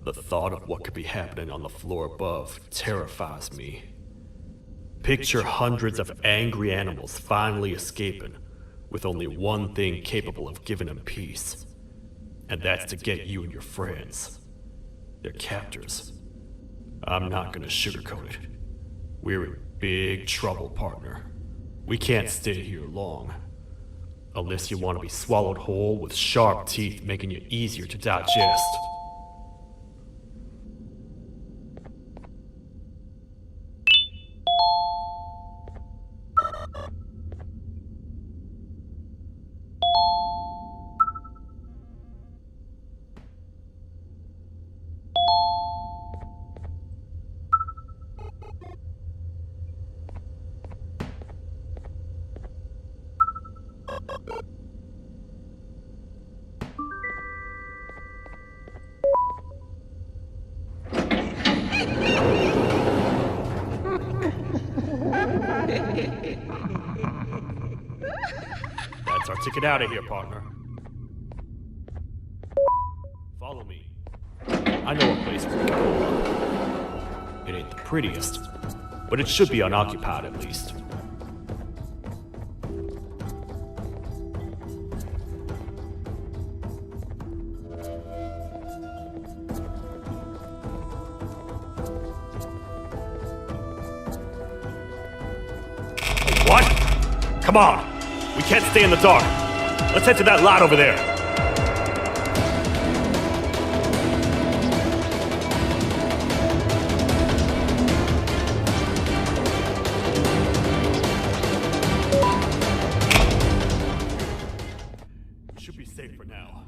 The thought of what could be happening on the floor above terrifies me. Picture hundreds of angry animals finally escaping, with only one thing capable of giving them peace. And that's to get you and your friends, their captors. I'm not gonna sugarcoat it. We're in big trouble, partner. We can't stay here long. Unless you want to be swallowed whole with sharp teeth making you easier to digest. That's our ticket out of here, partner. Follow me. I know a place where we can pull up. It ain't the prettiest, but it should be unoccupied at least. What? Come on! We can't stay in the dark. Let's head to that lot over there. We should be safe for now.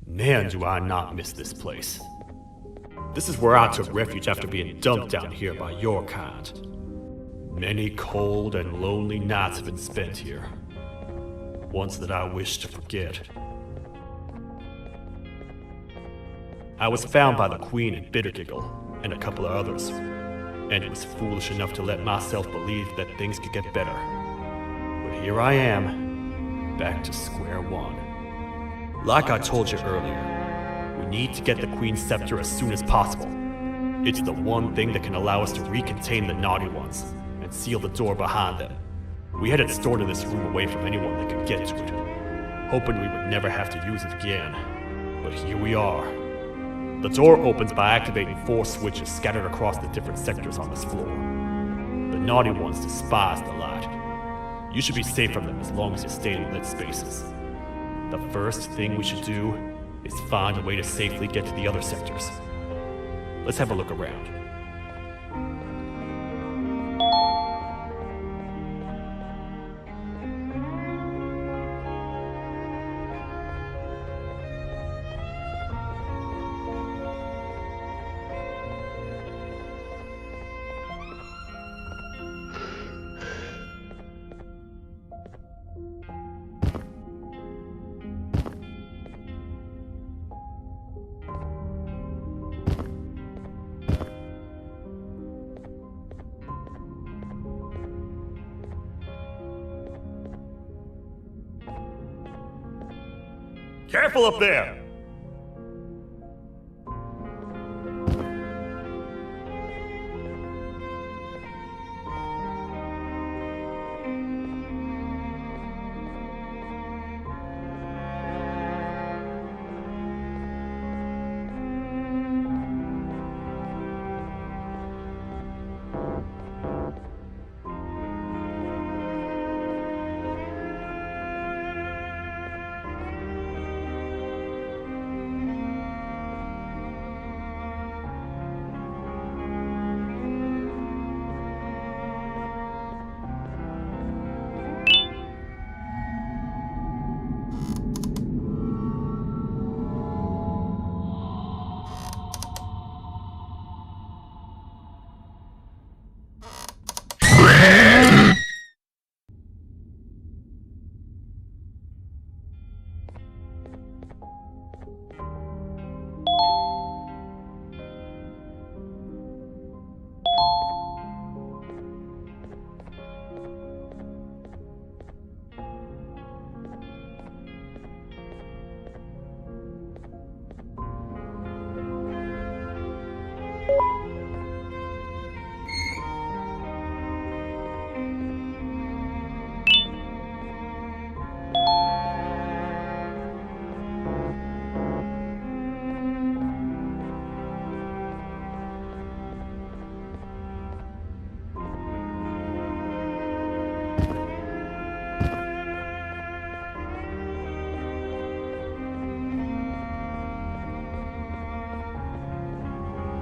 Man, do I not miss this place. This is where I took refuge after being dumped down here by your kind. Many cold and lonely nights have been spent here. Ones that I wish to forget. I was found by the Queen in Bittergiggle and a couple of others, and was foolish enough to let myself believe that things could get better. But here I am, back to square one. Like I told you earlier, we need to get the Queen's scepter as soon as possible. It's the one thing that can allow us to recontain the naughty ones and seal the door behind them. We had it stored in this room away from anyone that could get to it, hoping we would never have to use it again. But here we are. The door opens by activating 4 switches scattered across the different sectors on this floor. The naughty ones despise the light. You should be safe from them as long as you stay in lit spaces. The first thing we should do is find a way to safely get to the other sectors. Let's have a look around. Careful up there!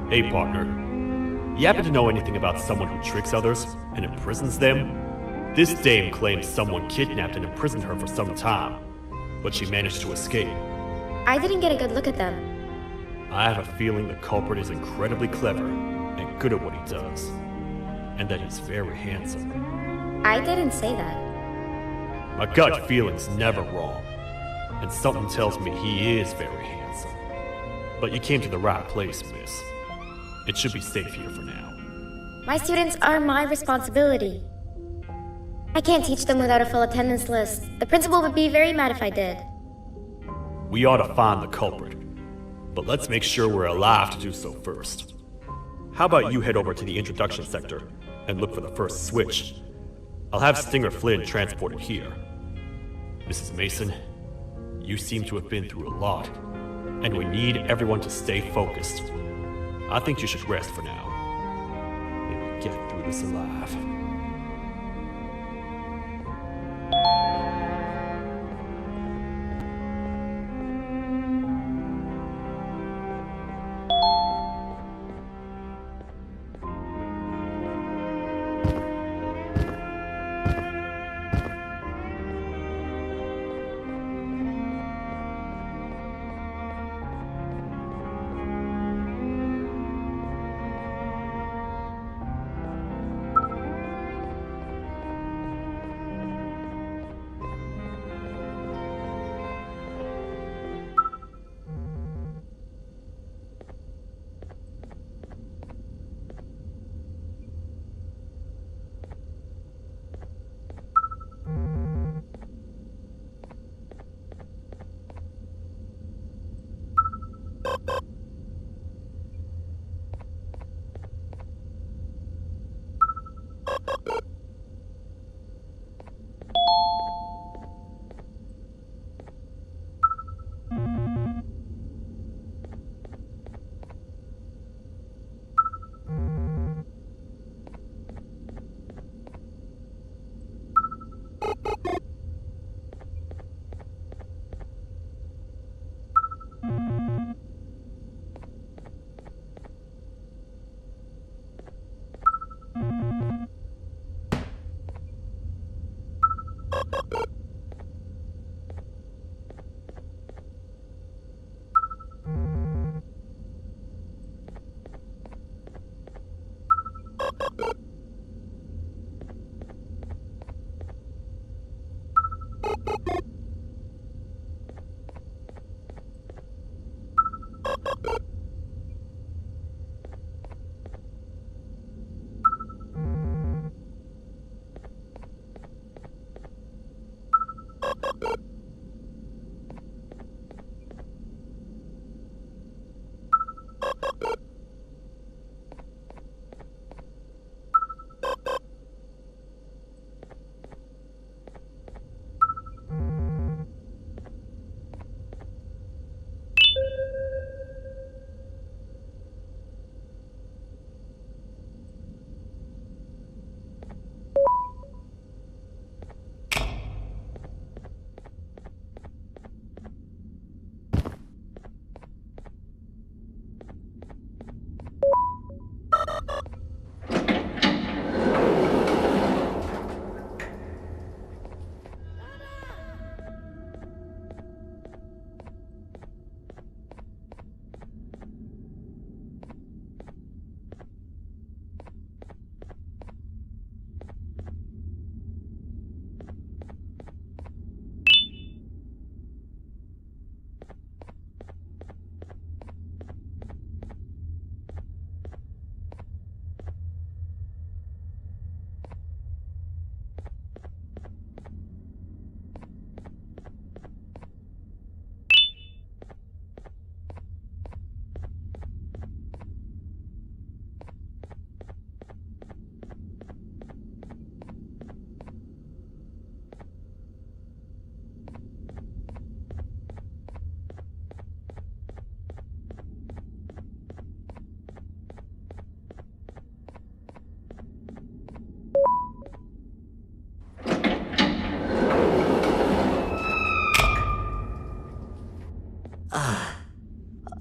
Hey, partner. You happen to know anything about someone who tricks others and imprisons them? This dame claims someone kidnapped and imprisoned her for some time, but she managed to escape. I didn't get a good look at them. I have a feeling the culprit is incredibly clever and good at what he does, and that he's very handsome. I didn't say that. My gut feeling's never wrong, and something tells me he is very handsome. But you came to the right place, miss. It should be safe here for now. My students are my responsibility. I can't teach them without a full attendance list. The principal would be very mad if I did. We ought to find the culprit, but let's make sure we're alive to do so first. How about you head over to the introduction sector and look for the first switch? I'll have Stinger Flynn transported here. Mrs. Mason, you seem to have been through a lot, and we need everyone to stay focused. I think you should rest for now. Maybe get through this alive.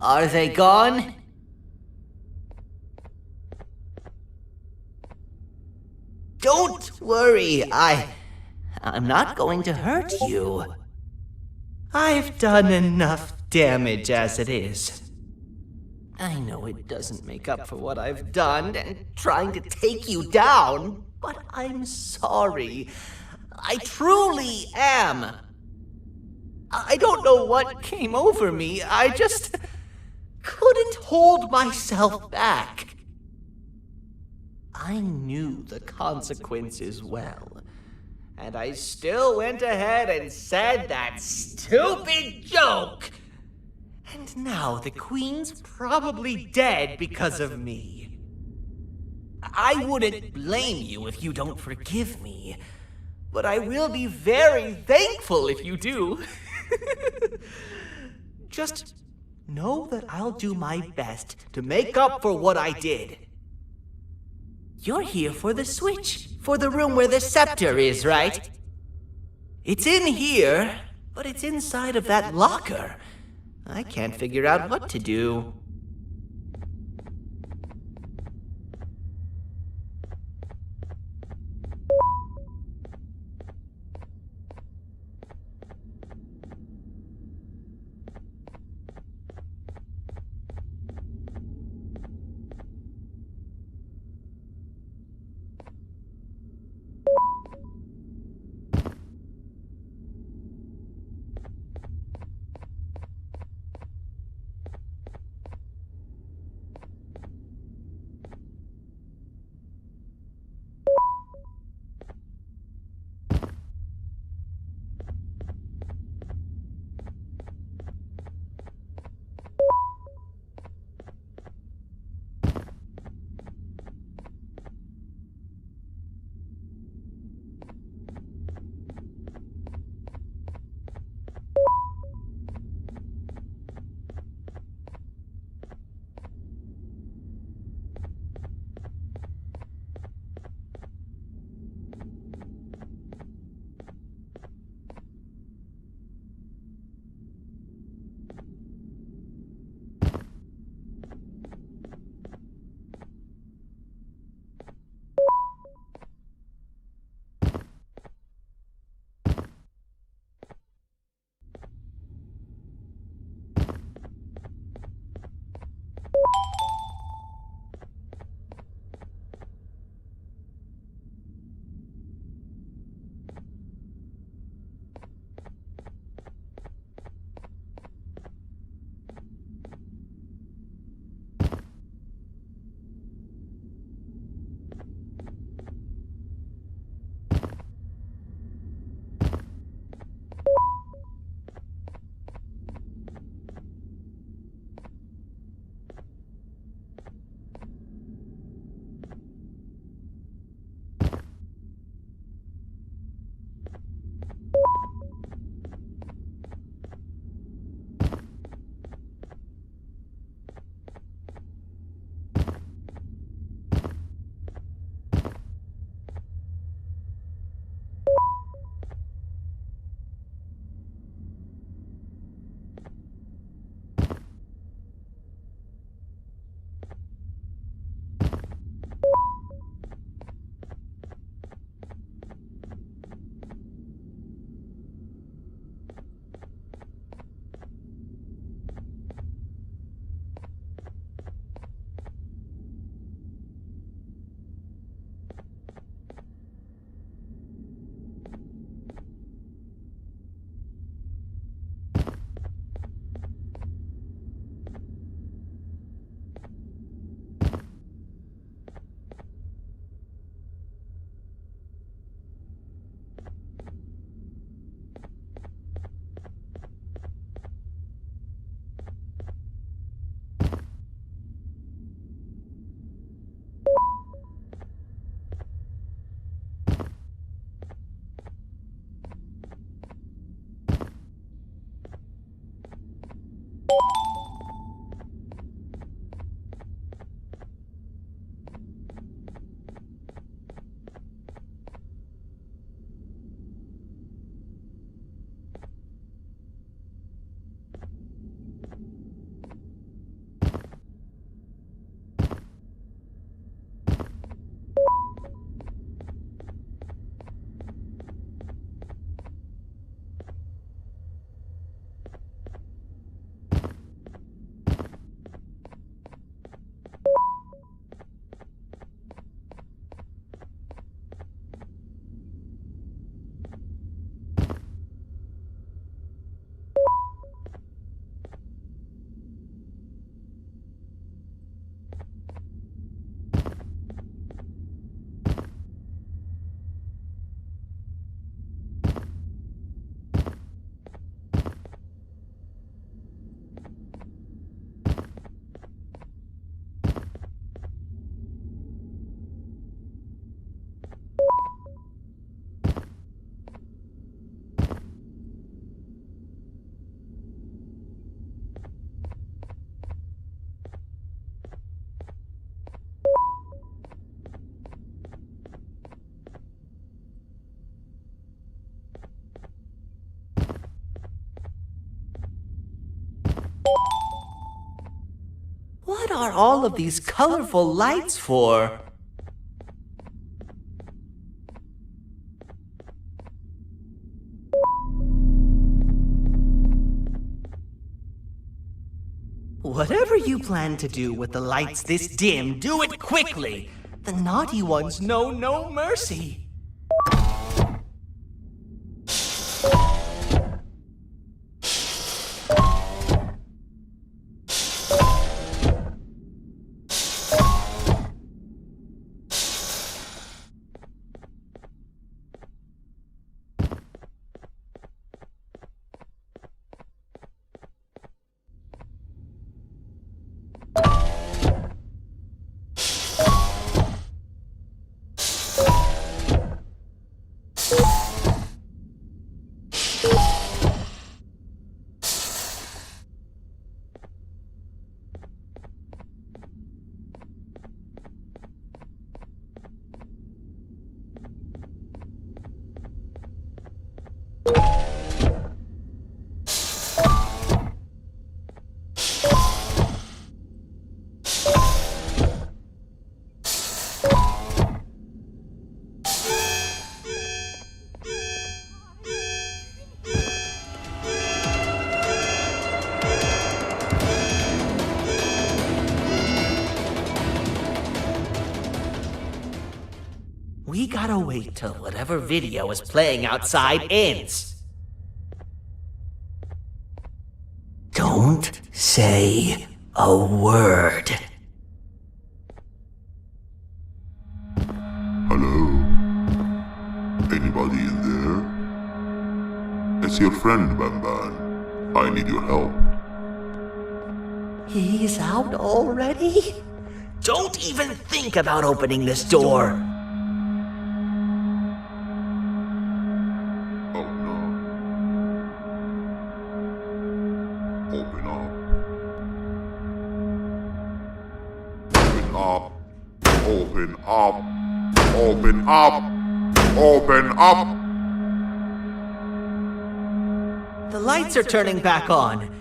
Are they gone? Don't worry, I'm not going to hurt you. I've done enough damage as it is. I know it doesn't make up for what I've done and trying to take you down, but I'm sorry. I truly am. I don't know what came over me. I just couldn't hold myself back. I knew the consequences well, and I still went ahead and said that stupid joke. And now the Queen's probably dead because of me. I wouldn't blame you if you don't forgive me, but I will be very thankful if you do. Just know that I'll do my best to make up for what I did. You're here for the switch, for the room where the scepter is, right? It's in here, but it's inside of that locker. I can't figure out what to do. are all of these colorful lights for? Whatever you plan to do with the lights this dim, do it quickly! The naughty ones know no mercy! We gotta wait till whatever video is playing outside ends. Don't say a word. Hello? Anybody in there? It's your friend, Banban. I need your help. He's out already? Don't even think about opening this door. Oh no. Open up. Open up. Open up. Open up. The lights are turning back on.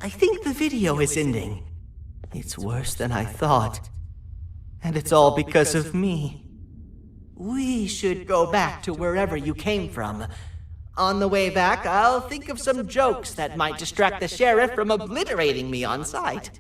I think the video is ending. It's worse than I thought. And it's all because of me. We should go back to wherever you came from. On the way back, I'll think of some jokes that might distract the sheriff from obliterating me on sight.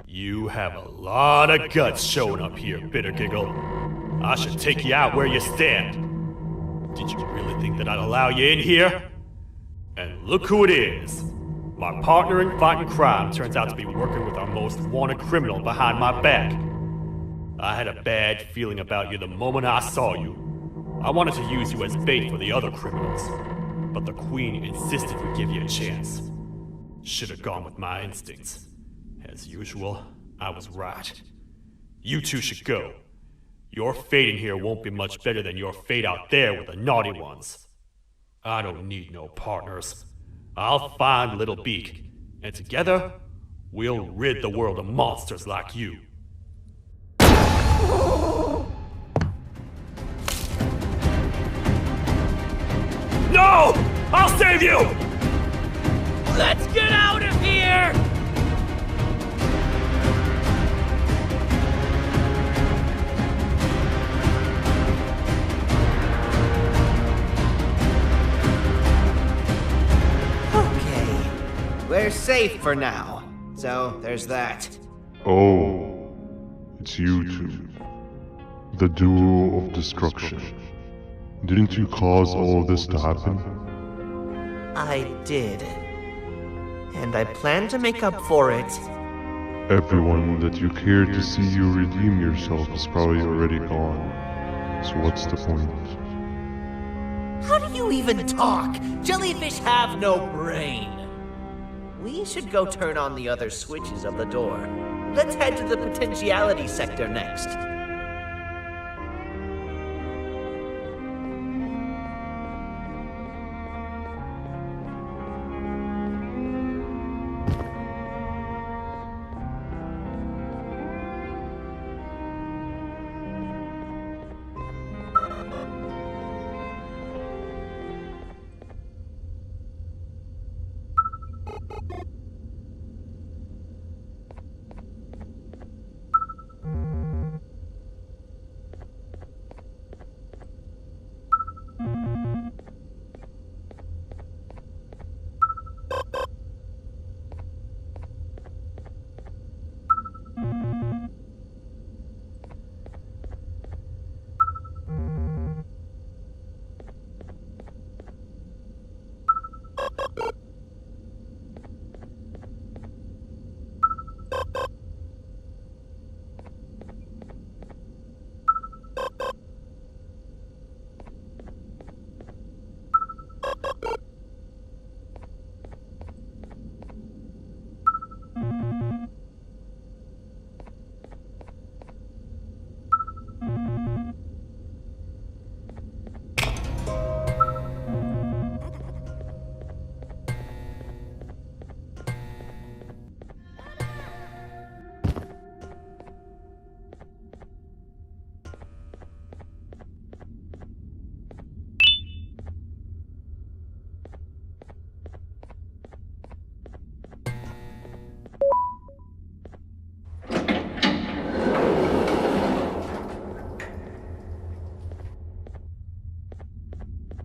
You have a lot of guts showing up here, Bitter Giggle. I should take you out where you stand. Did you really think that I'd allow you in here? And look who it is. My partner in fighting crime turns out to be working with our most wanted criminal behind my back. I had a bad feeling about you the moment I saw you. I wanted to use you as bait for the other criminals, but the Queen insisted we give you a chance. Should have gone with my instincts. As usual, I was right. You two should go. Your fate in here won't be much better than your fate out there with the naughty ones. I don't need no partners. I'll find Little Beak, and together, we'll rid the world of monsters like you. No! I'll save you! Let's get out of here! Okay, we're safe for now. So, there's that. Oh, it's you two. The duo of destruction. Didn't you cause all of this to happen? I did. And I plan to make up for it. Everyone that you cared to see you redeem yourself is probably already gone. So what's the point? How do you even talk? Jellyfish have no brain. We should go turn on the other switches of the door. Let's head to the potentiality sector next.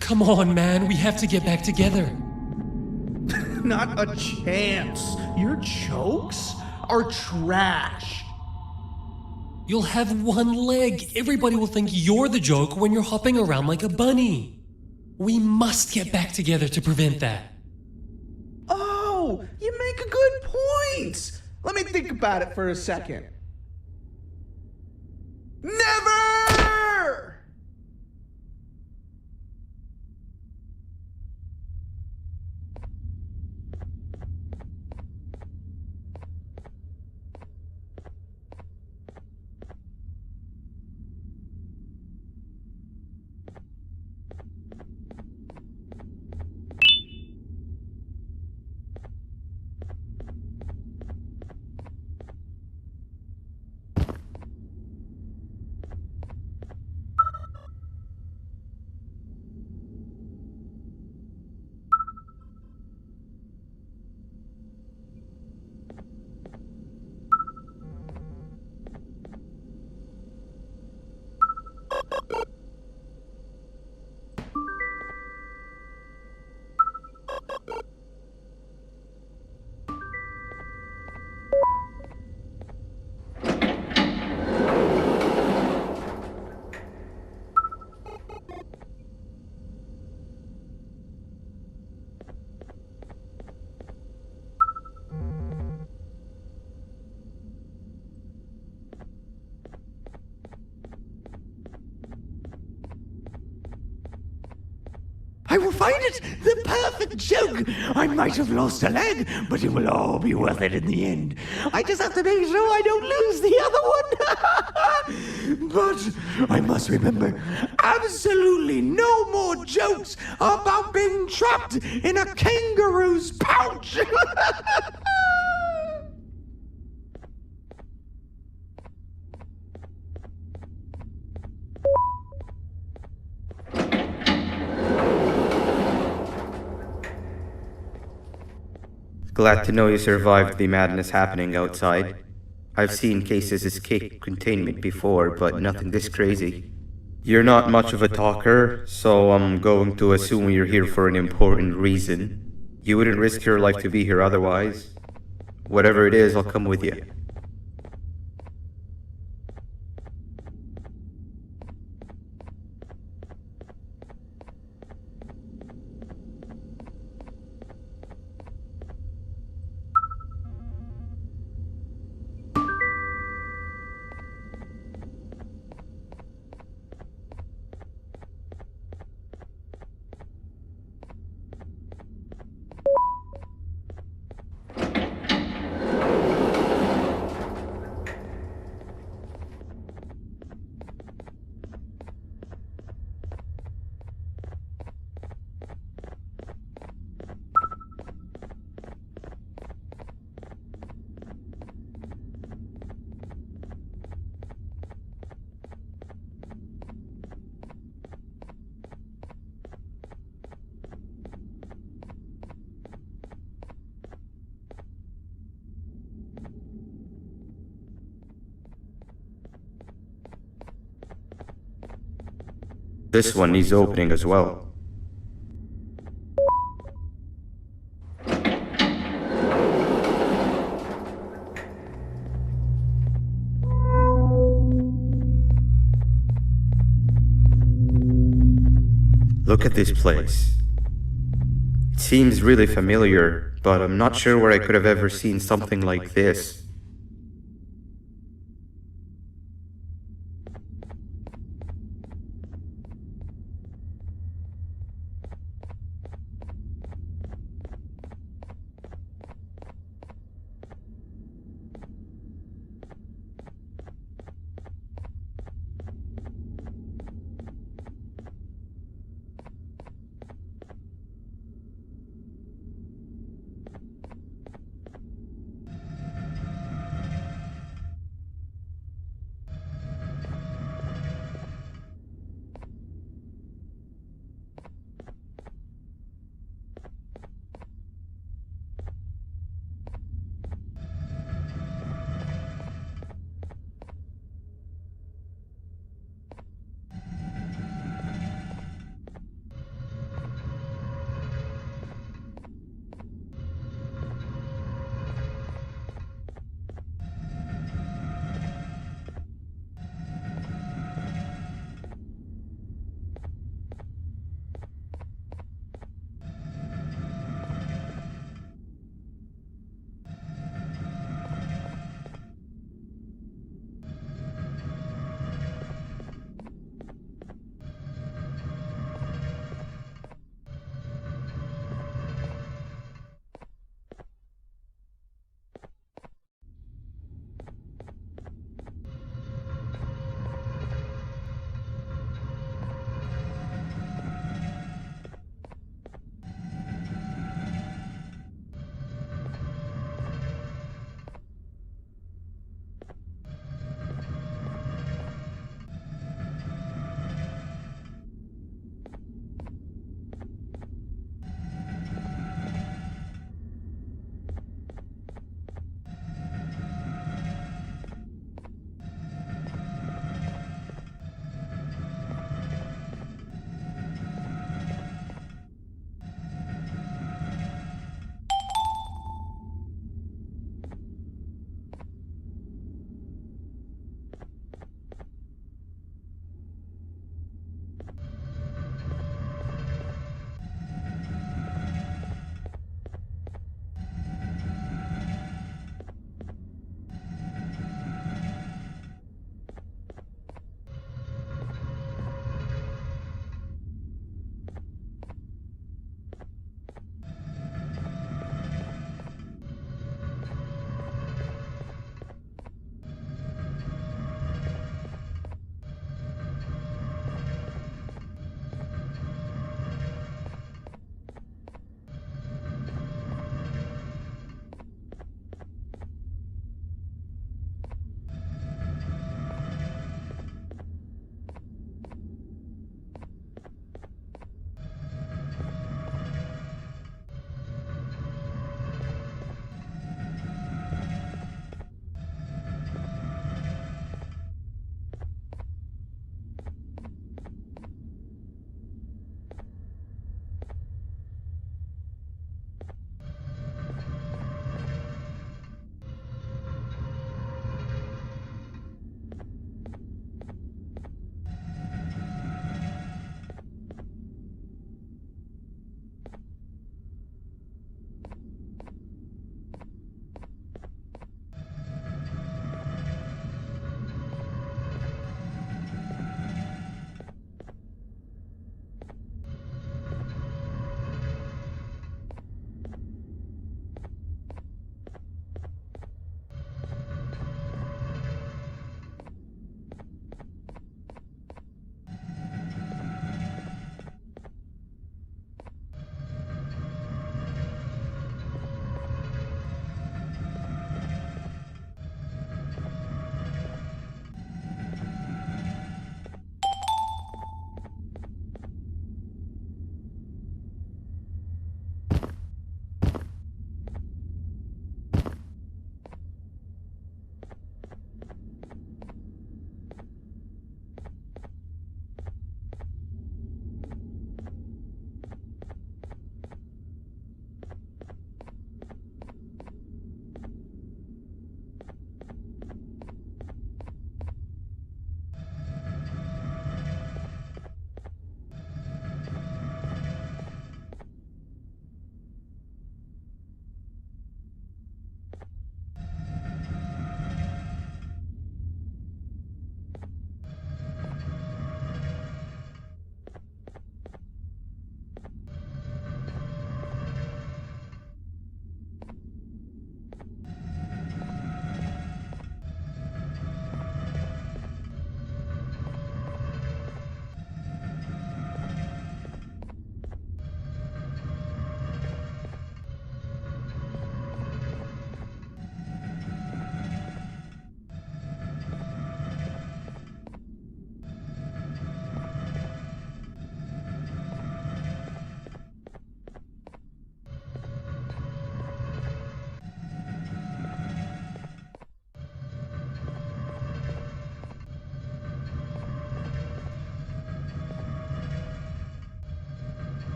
Come on, man, we have to get back together. Not a chance. Your jokes are trash. You'll have one leg. Everybody will think you're the joke when you're hopping around like a bunny. We must get back together to prevent that. Oh, you make a good point. Let me think about it for a second. Never! I will find it! The perfect joke! I might have lost a leg, but it will all be worth it in the end. I just have to make sure I don't lose the other one! But I must remember, absolutely no more jokes about being trapped in a kangaroo's pouch! Glad to know you survived the madness happening outside. I've seen cases escape containment before, but nothing this crazy. You're not much of a talker, so I'm going to assume you're here for an important reason. You wouldn't risk your life to be here otherwise. Whatever it is, I'll come with you. This one needs opening as well. Look at this place. It seems really familiar, but I'm not sure where I could have ever seen something like this.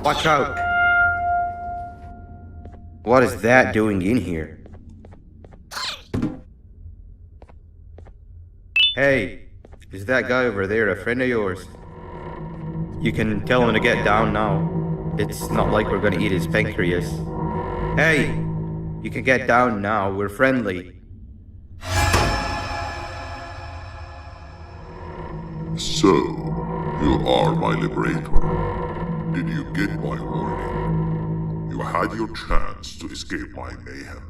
Watch out! What is that doing in here? Hey, is that guy over there a friend of yours? You can tell him to get down now. It's not like we're gonna eat his pancreas. Hey, you can get down now, we're friendly. So, you are my liberator. Did you get my warning? You had your chance to escape my mayhem.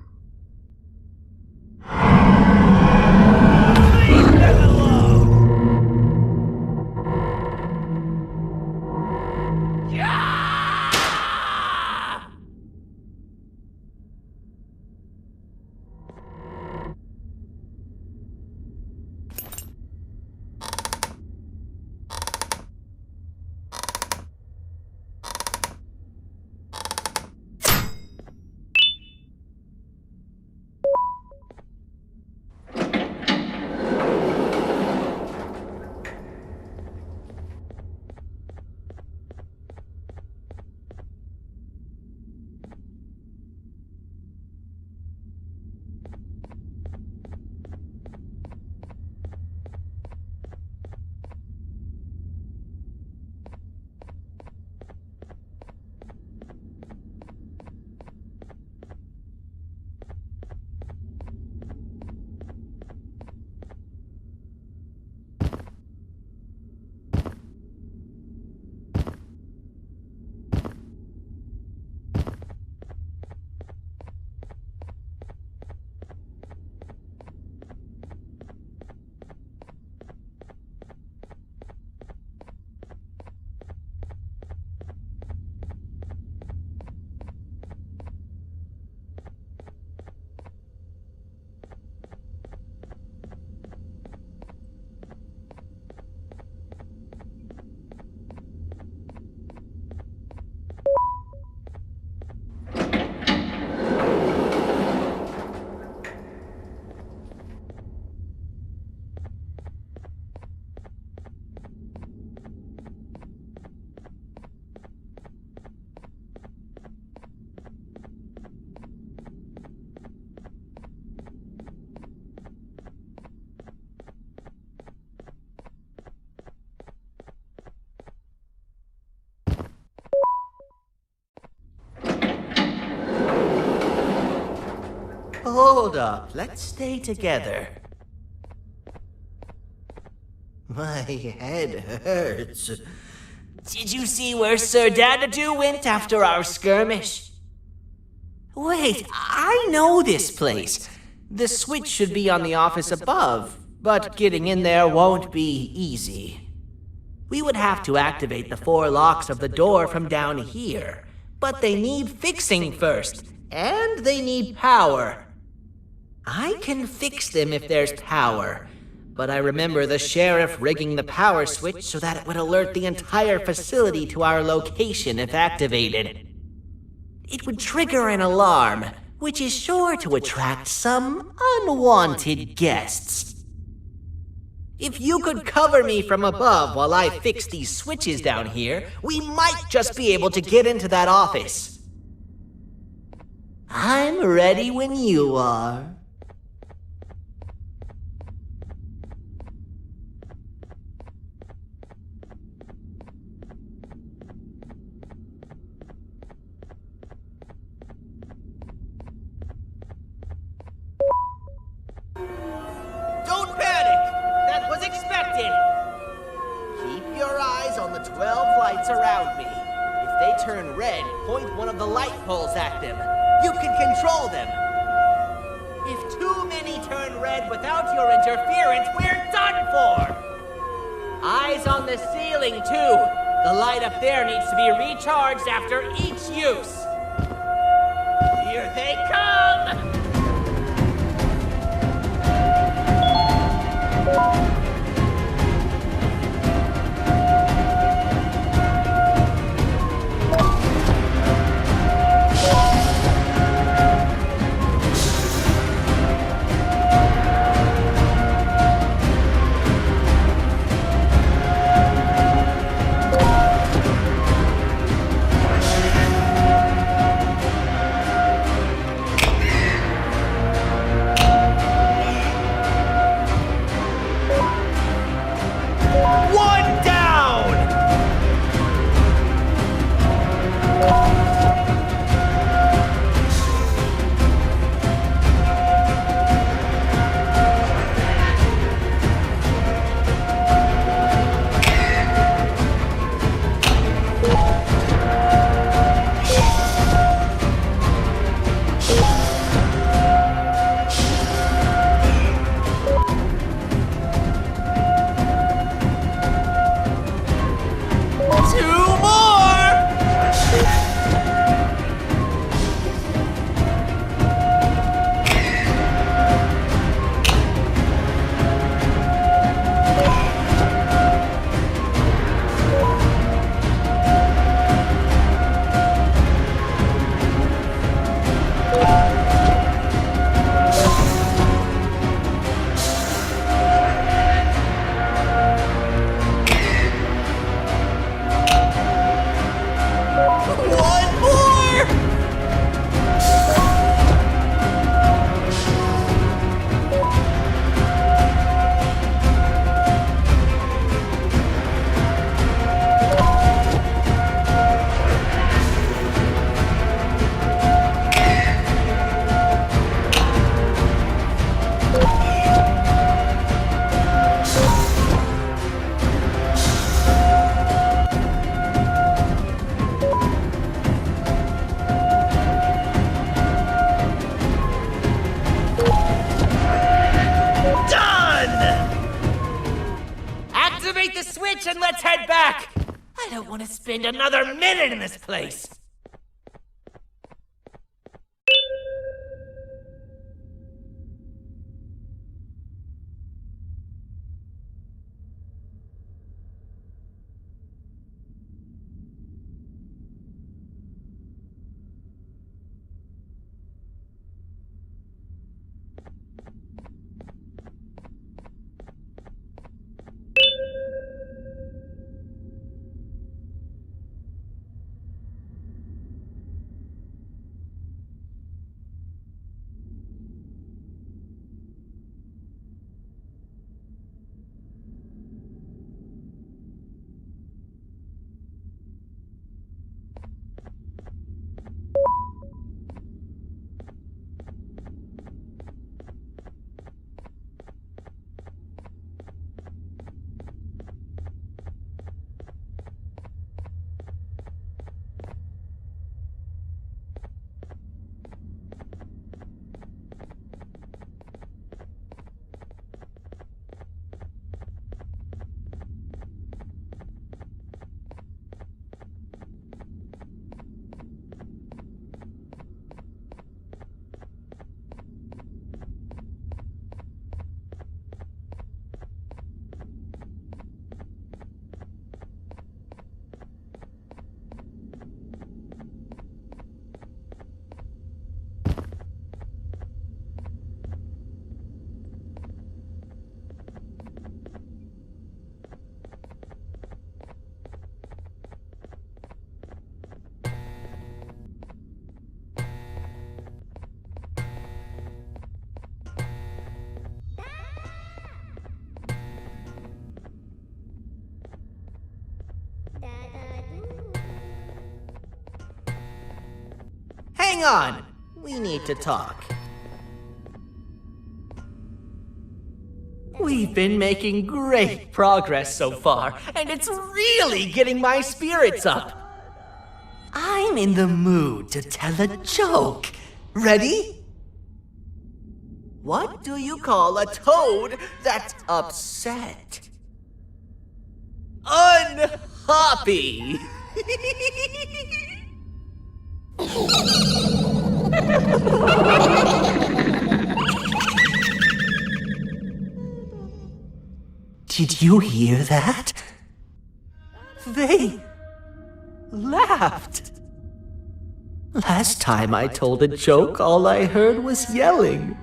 Hold up, let's stay together. My head hurts. Did you see where Sir Dadadoo went after our skirmish? Wait, I know this place. The switch should be on the office above, but getting in there won't be easy. We would have to activate the 4 locks of the door from down here, but they need fixing first, and they need power. I can fix them if there's power, but I remember the sheriff rigging the power switch so that it would alert the entire facility to our location if activated. It would trigger an alarm, which is sure to attract some unwanted guests. If you could cover me from above while I fix these switches down here, we might just be able to get into that office. I'm ready when you are. Don't panic! That was expected! Keep your eyes on the 12 lights around me. If they turn red, point one of the light poles at them. You can control them. If too many turn red without your interference, we're done for! Eyes on the ceiling, too. The light up there needs to be recharged after each use. Here they come! Activate the switch and let's head back! I don't want to spend another minute in this place! Hang on! We need to talk. We've been making great progress so far, and it's really getting my spirits up. I'm in the mood to tell a joke. Ready? What do you call a toad that's upset? Unhappy! Did you hear that? They laughed. Last time I told a joke, all I heard was yelling.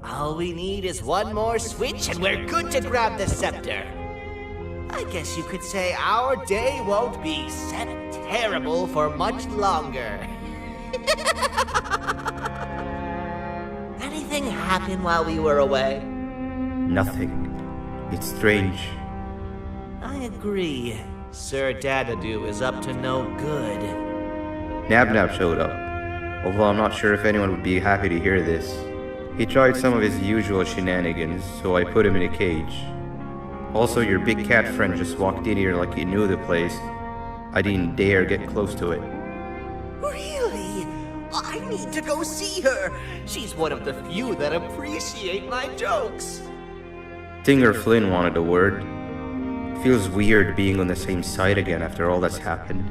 All we need is one more switch and we're good to grab the scepter. I guess you could say our day won't be set terrible for much longer. Anything happen while we were away? Nothing. It's strange. I agree. Sir Dadadoo is up to no good. Nab showed up, although I'm not sure if anyone would be happy to hear this. He tried some of his usual shenanigans, so I put him in a cage. Also, your big cat friend just walked in here like he knew the place. I didn't dare get close to it. Really? I need to go see her. She's one of the few that appreciate my jokes. Stinger Flynn wanted a word. Feels weird being on the same side again after all that's happened.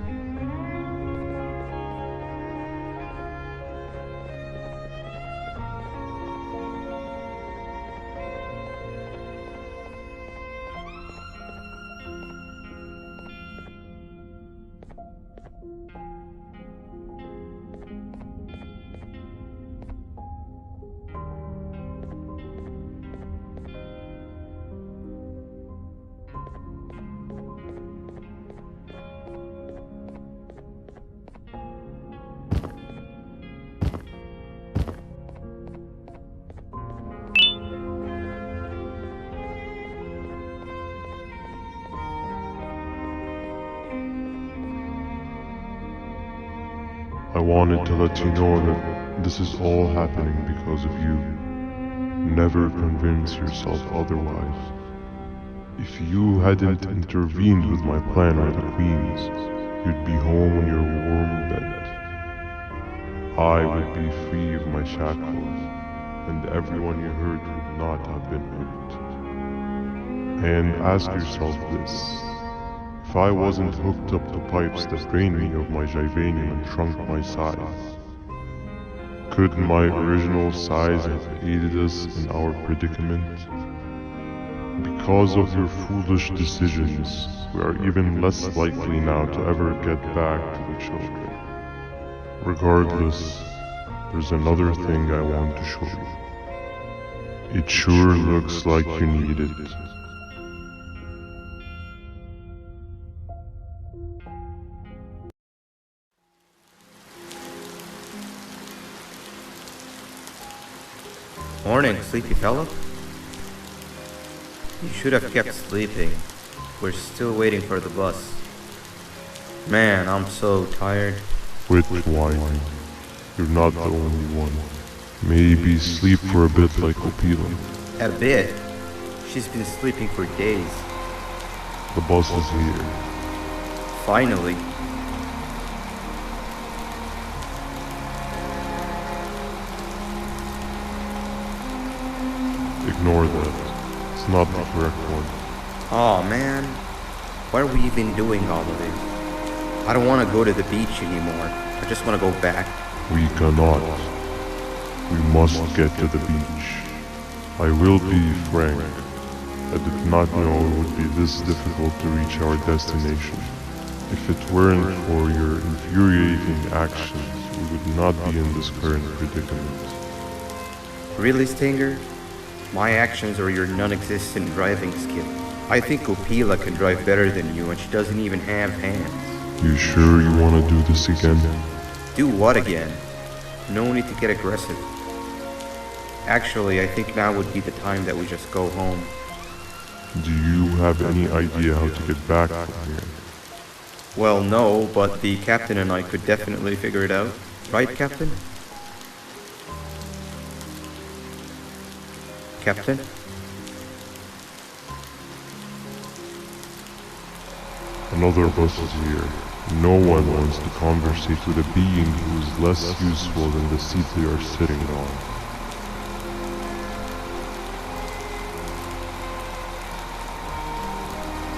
I wanted to let you know that this is all happening because of you. Never convince yourself otherwise. If you hadn't intervened with my plan or the Queen's, you'd be home in your warm bed. I would be free of my shackles, and everyone you hurt would not have been hurt. And ask yourself this. If I wasn't hooked up to pipes that drained me of my Givanium and shrunk my size, could my original size have aided us in our predicament? Because of your foolish decisions, we are even less likely now to ever get back to the children. Regardless, there's another thing I want to show you. It sure looks like you need it. Morning, sleepy fellow. You should have kept sleeping. We're still waiting for the bus. Man, I'm so tired. Quit whining. You're not the only one. Maybe sleep for a bit like Opila. A bit? She's been sleeping for days. The bus is here. Finally. Ignore that. It's not the correct one. Aw, man. Why are we even doing all of this? I don't want to go to the beach anymore. I just want to go back. We cannot. We must get to the beach. I will be frank. I did not know it would be this difficult to reach our destination. If it weren't for your infuriating actions, we would not be in this current predicament. Really, Stinger? My actions are your non-existent driving skill. I think Opila can drive better than you, and she doesn't even have hands. You sure you want to do this again? Do what again? No need to get aggressive. Actually, I think now would be the time that we just go home. Do you have any idea how to get back from here? Well, no, but the captain and I could definitely figure it out. Right, Captain? Captain? Another bus is here. No one wants to conversate with a being who is less useful than the seat they are sitting on.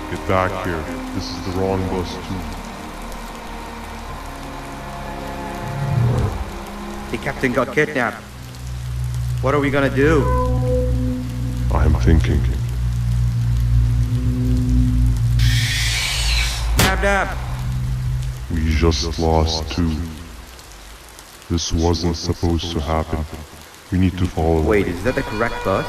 Get back here. This is the wrong bus too. The captain got kidnapped. What are we gonna do? I'm thinking. Dab dab. We just lost two. This wasn't supposed to happen. We need to follow. Wait, is that the correct bus?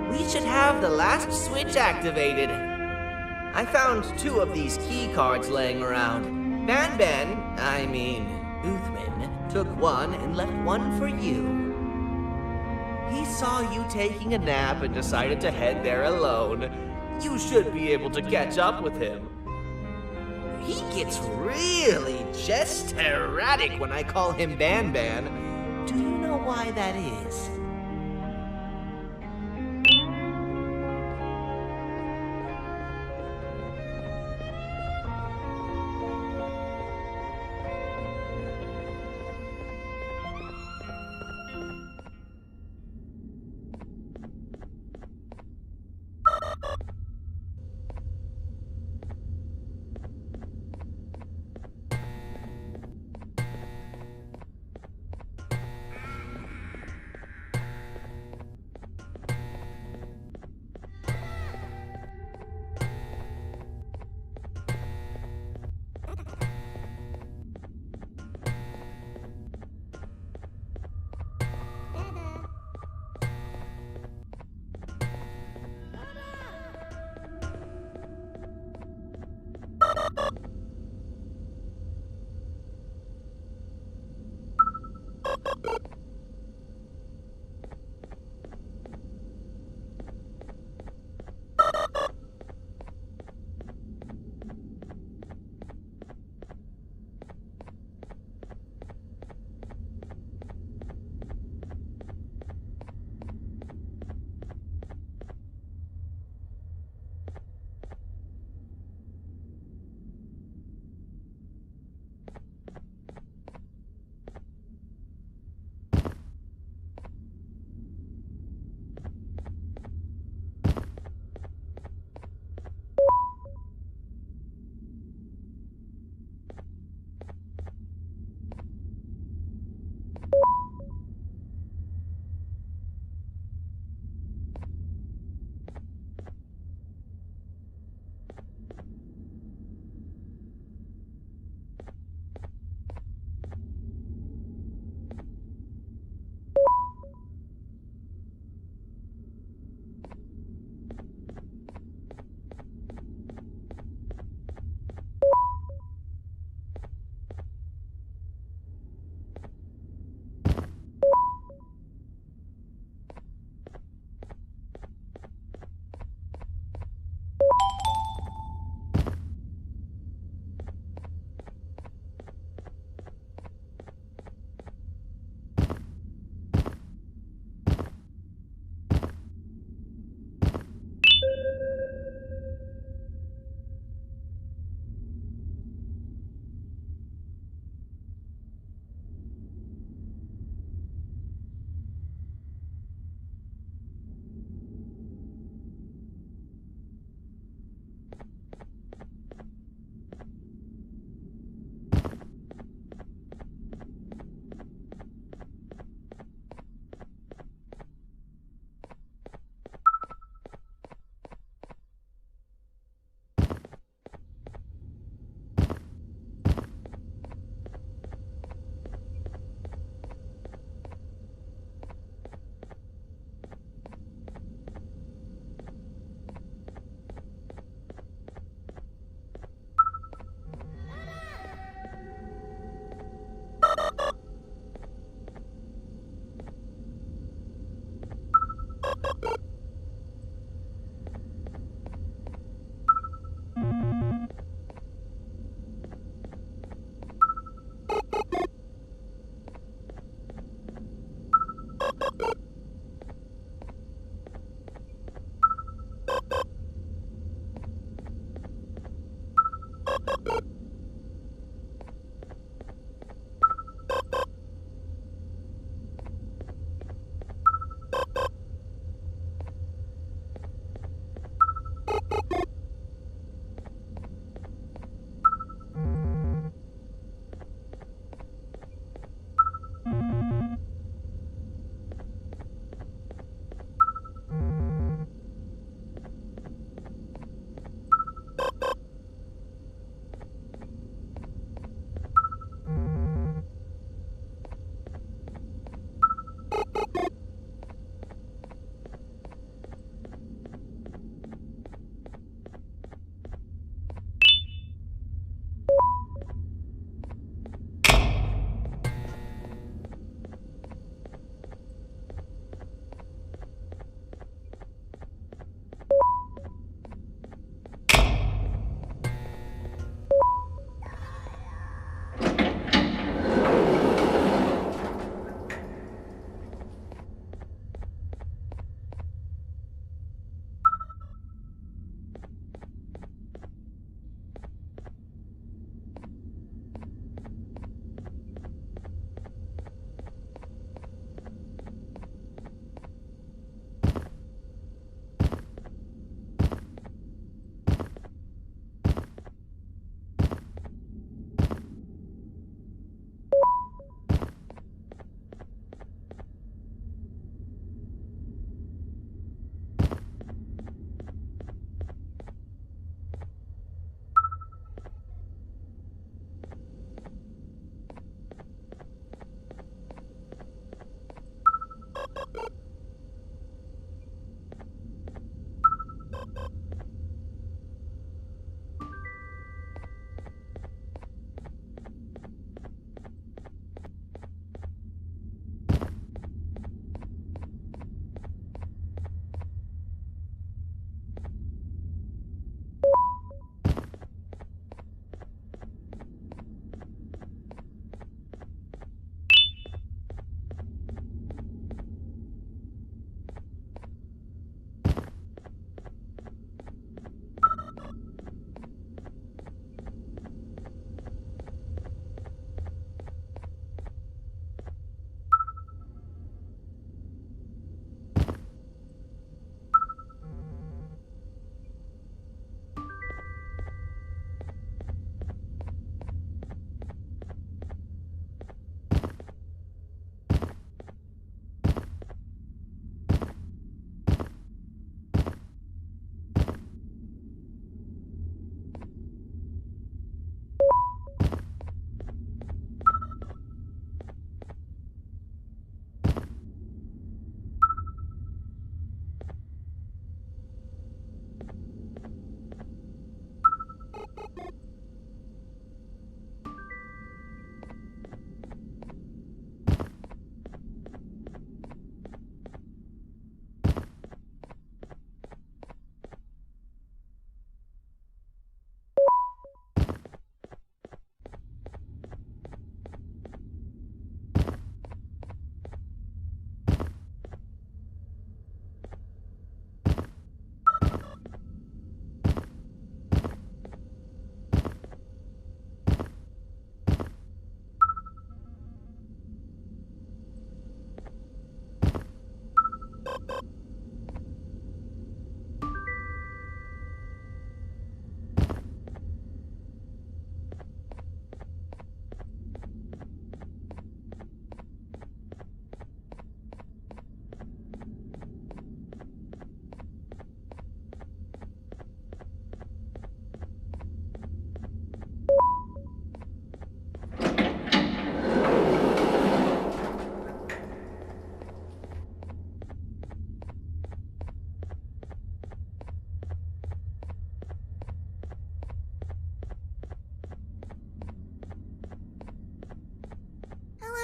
We should have the last switch activated. I found 2 of these key cards laying around. Banban, I mean, Uthman, took one and left one for you. He saw you taking a nap and decided to head there alone. You should be able to catch up with him. He gets really just erratic when I call him Banban. Do you know why that is?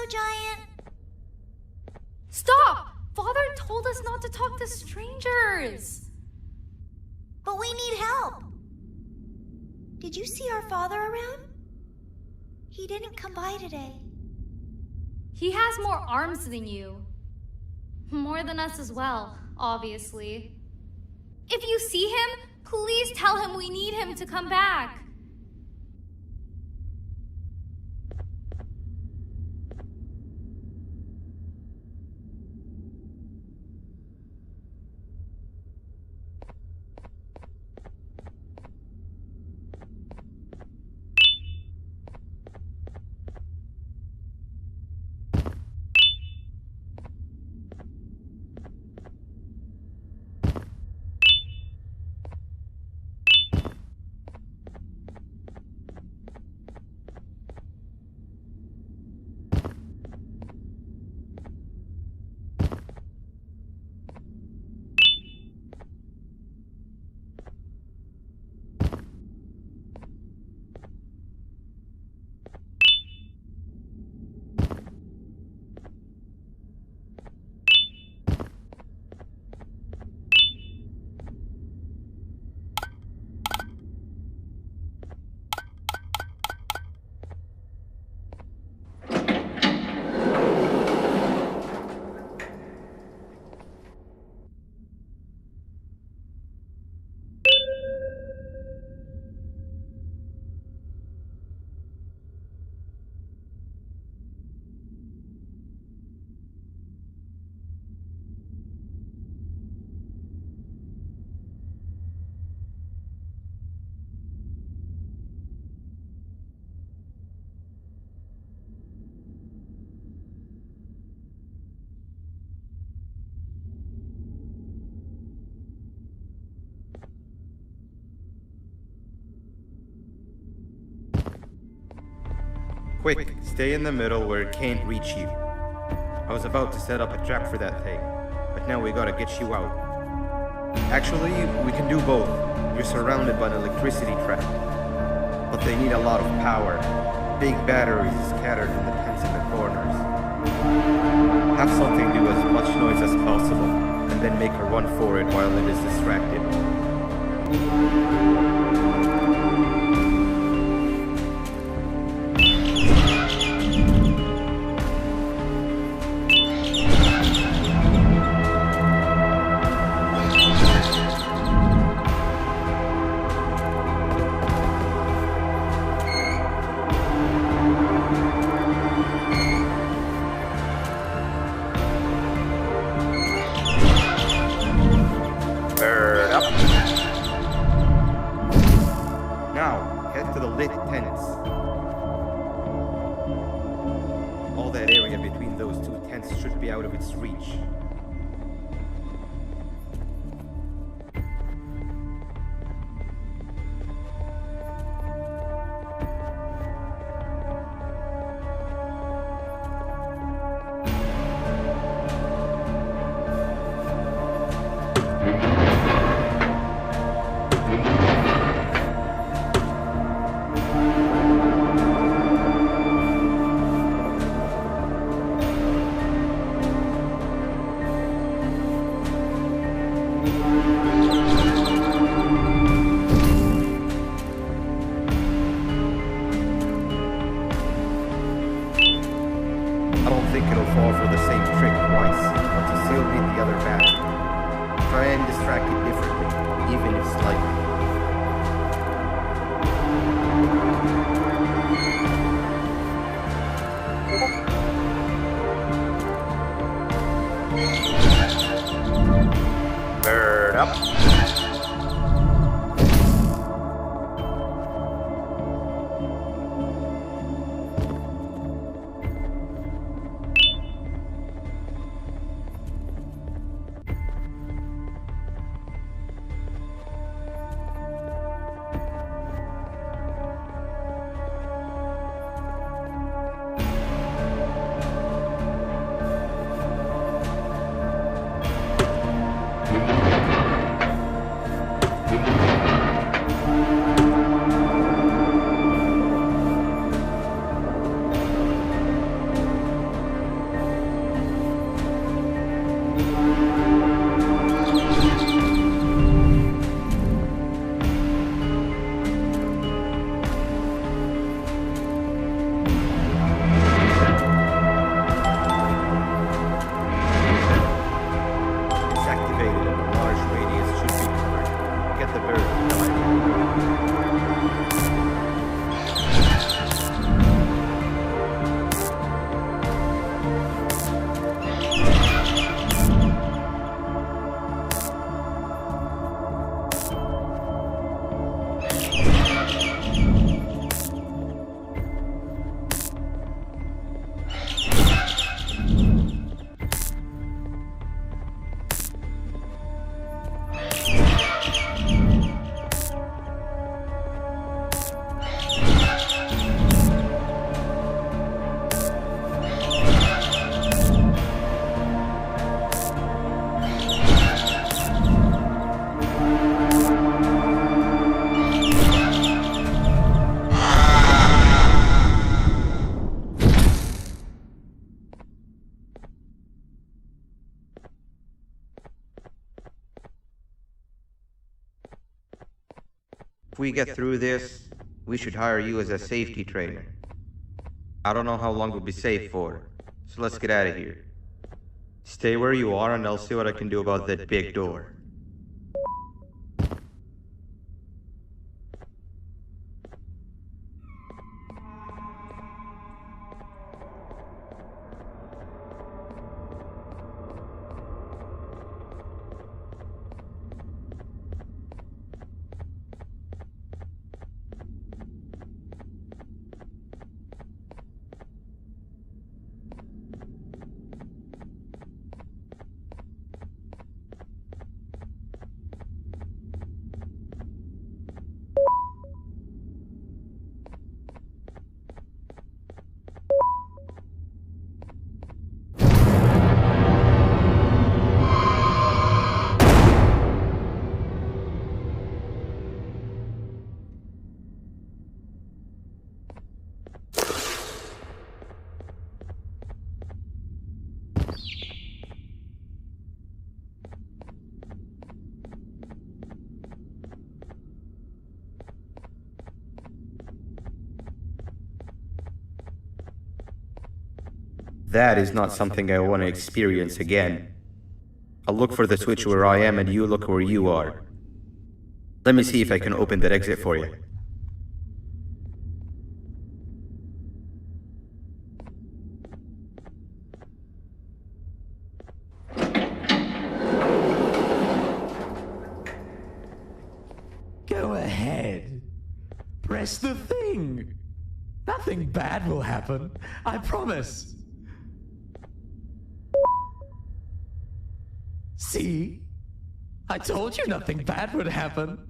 Giant. Stop! Father told us not to talk to strangers. But we need help. Did you see our father around? He didn't come by today. He has more arms than you. More than us as well, obviously. If you see him, please tell him we need him to come back. Quick, stay in the middle where it can't reach you. I was about to set up a trap for that thing, but now we gotta get you out. Actually, we can do both. You're surrounded by an electricity trap, but they need a lot of power. Big batteries scattered in the tents in the corners. Have something do as much noise as possible, and then make a run for it while it is distracted. Now, head to the lit tents. All that area between those two tents should be out of its reach. I don't think it'll fall for the same trick twice, but you still need the other battery. Try and distract it differently, even if slightly. Bird up. If we get through this, we should hire you as a safety trainer. I don't know how long we'll be safe for, so let's get out of here. Stay where you are and I'll see what I can do about that big door. That is not something I want to experience again. I'll look for the switch where I am and you look where you are. Let me see if I can open that exit for you. Go ahead. Press the thing. Nothing bad will happen. I promise. See? I told you nothing bad would happen.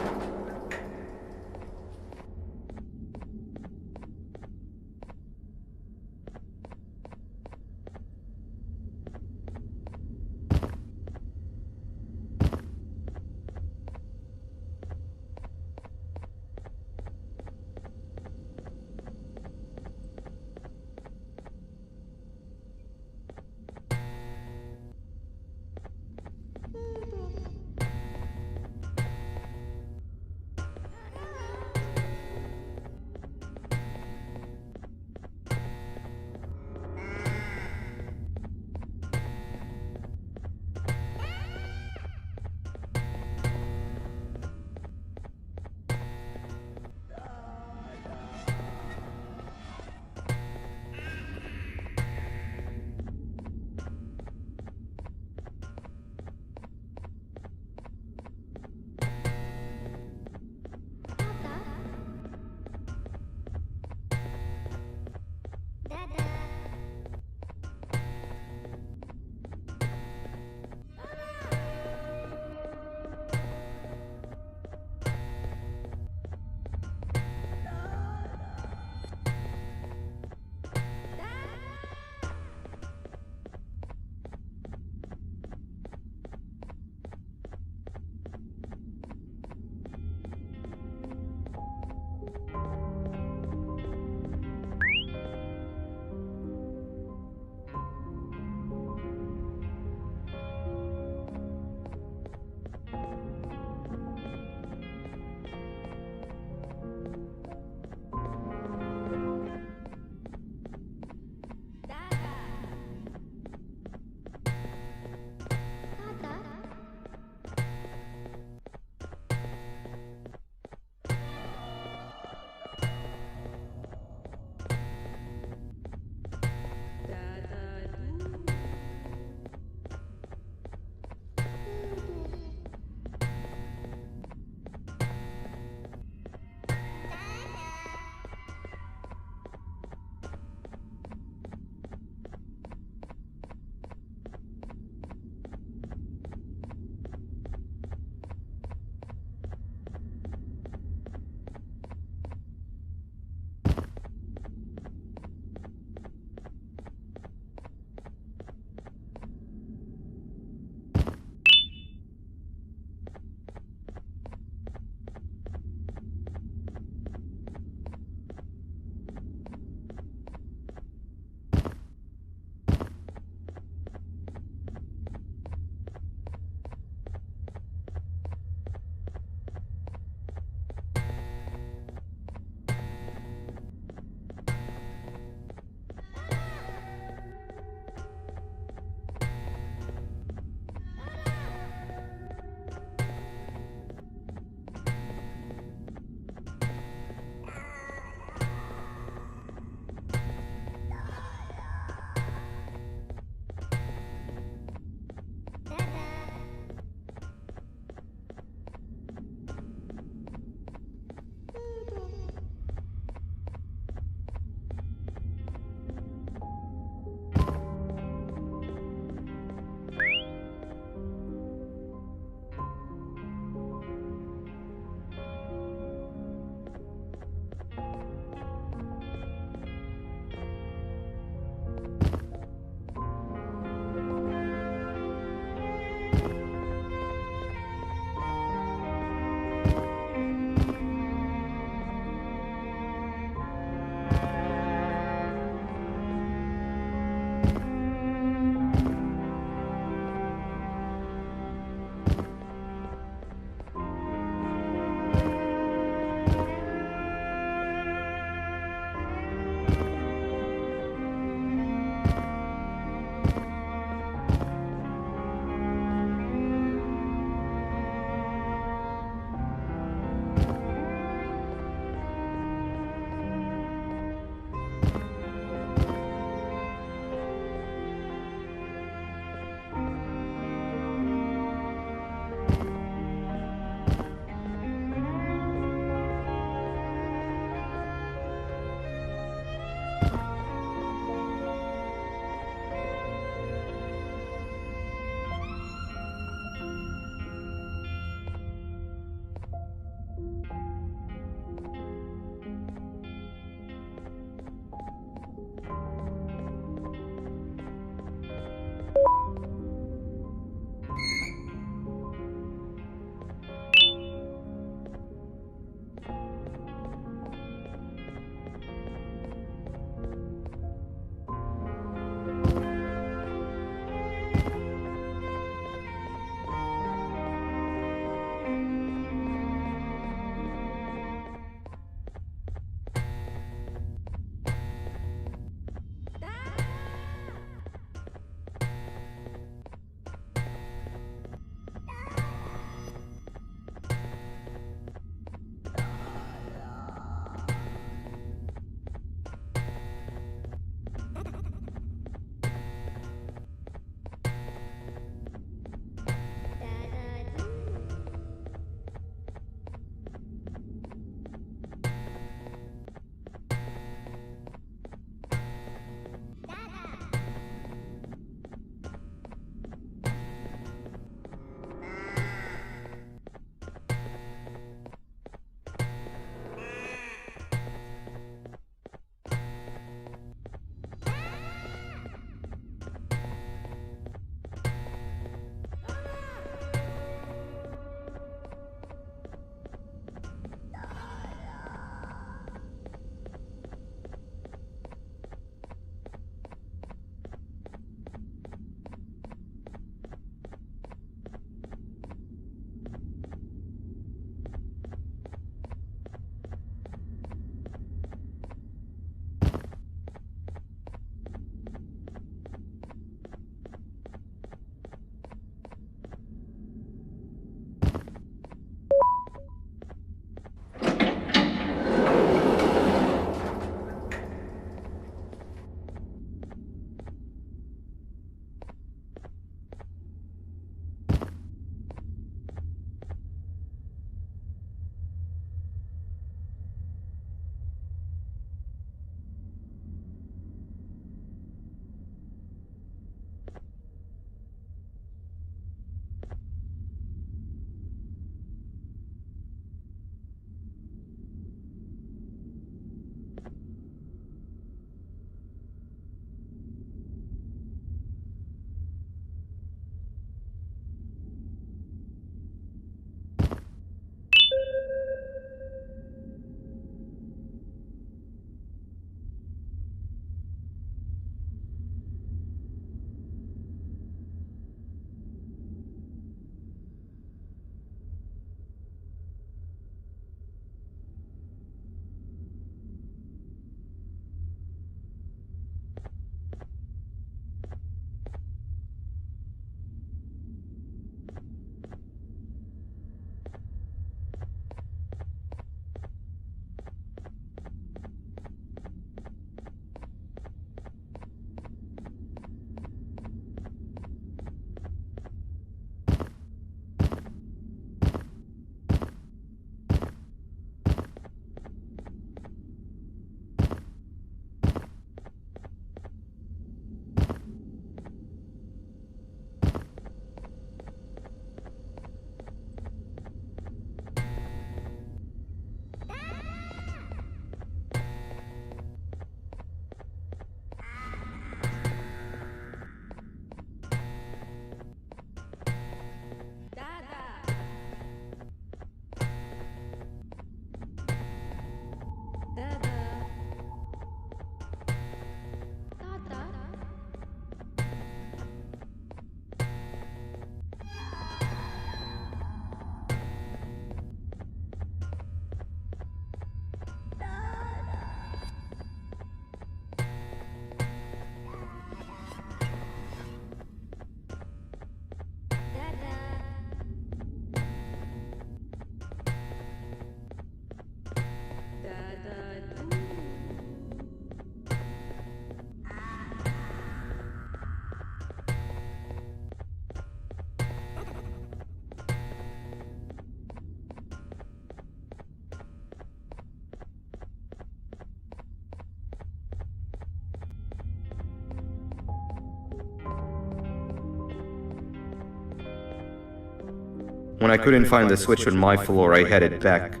When I couldn't find the switch on my floor, I headed back.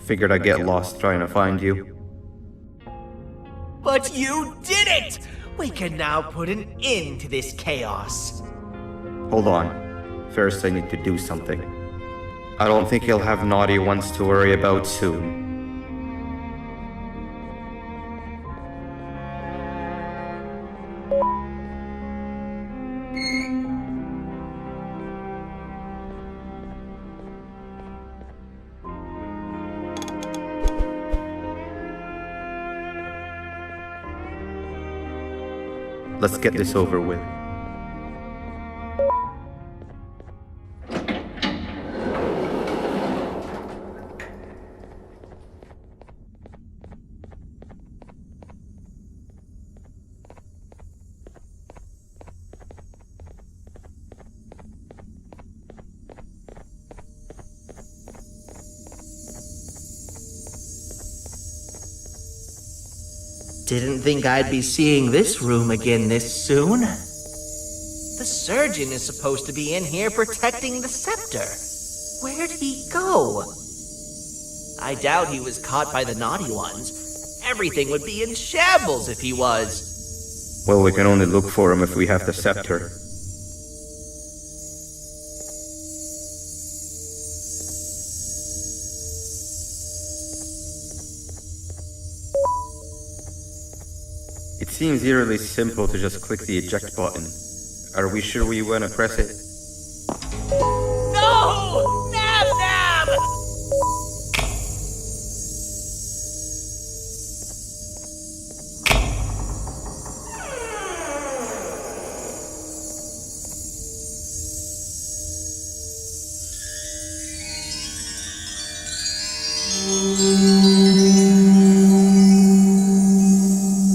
Figured I'd get lost trying to find you. But you did it! We can now put an end to this chaos. Hold on. First, I need to do something. I don't think he'll have naughty ones to worry about soon. Let's get this over with. Didn't think I'd be seeing this room again this soon. The surgeon is supposed to be in here protecting the scepter. Where'd he go? I doubt he was caught by the naughty ones. Everything would be in shambles if he was. Well, we can only look for him if we have the scepter. It seems eerily simple to just click the eject button. Are we sure we want to press it? No! Nab Nab!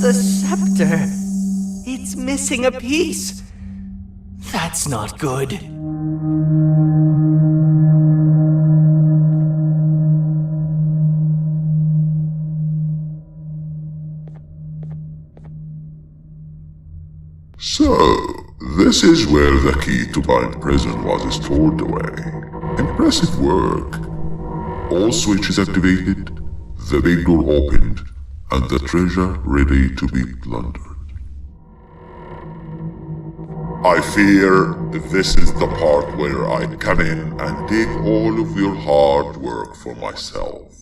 The scepter. It's missing a piece. That's not good. So, this is where the key to Bind Prison was stored away. Impressive work. All switches activated, the big door opened, and the treasure ready to be plundered. I fear this is the part where I come in and take all of your hard work for myself.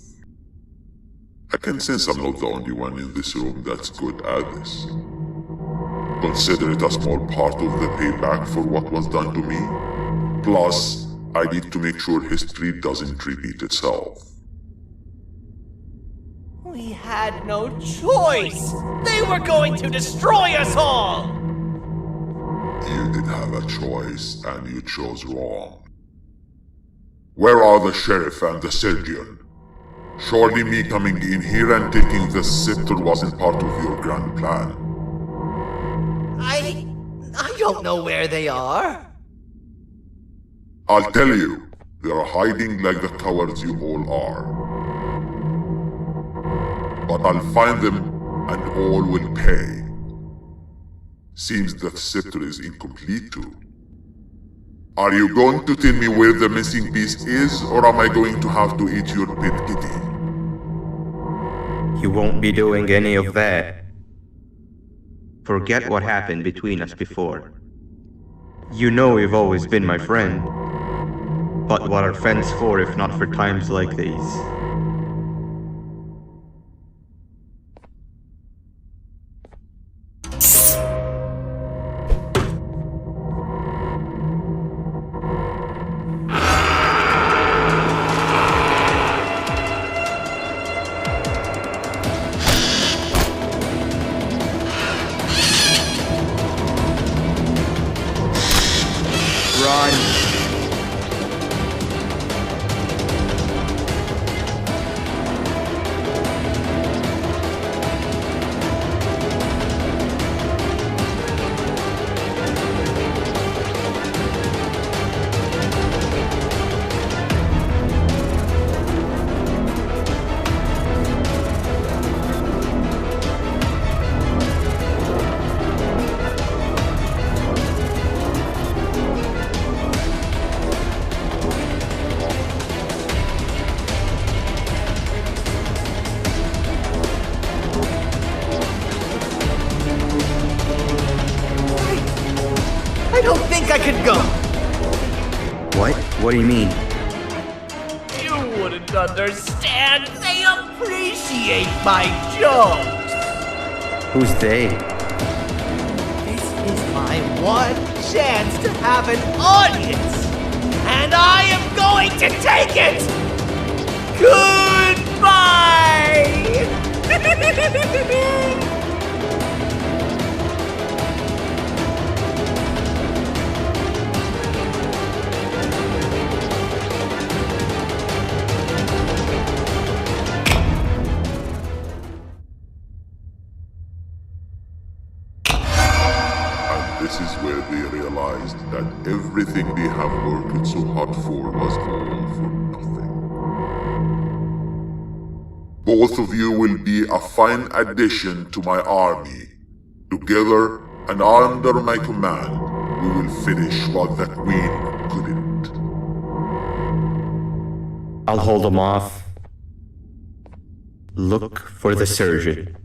I can sense I'm not the only one in this room that's good at this. Consider it a small part of the payback for what was done to me. Plus, I need to make sure history doesn't repeat itself. We had no choice! They were going to destroy us all! You did have a choice, and you chose wrong. Where are the sheriff and the surgeon? Surely me coming in here and taking the scepter wasn't part of your grand plan. I don't know where they are. I'll tell you, they are hiding like the cowards you all are. But I'll find them, and all will pay. Seems that scepter is incomplete too. Are you going to tell me where the missing piece is, or am I going to have to eat your pet kitty? You won't be doing any of that. Forget what happened between us before. You know you've always been my friend. But what are friends for if not for times like these? What do you mean? You wouldn't understand. They appreciate my jokes. Who's they? This is my one chance to have an audience, and I am going to take it. Goodbye. This is where they realized that everything they have worked so hard for was all for nothing. Both of you will be a fine addition to my army. Together and under my command, we will finish what the Queen couldn't. I'll hold them off. Look for the surgeon.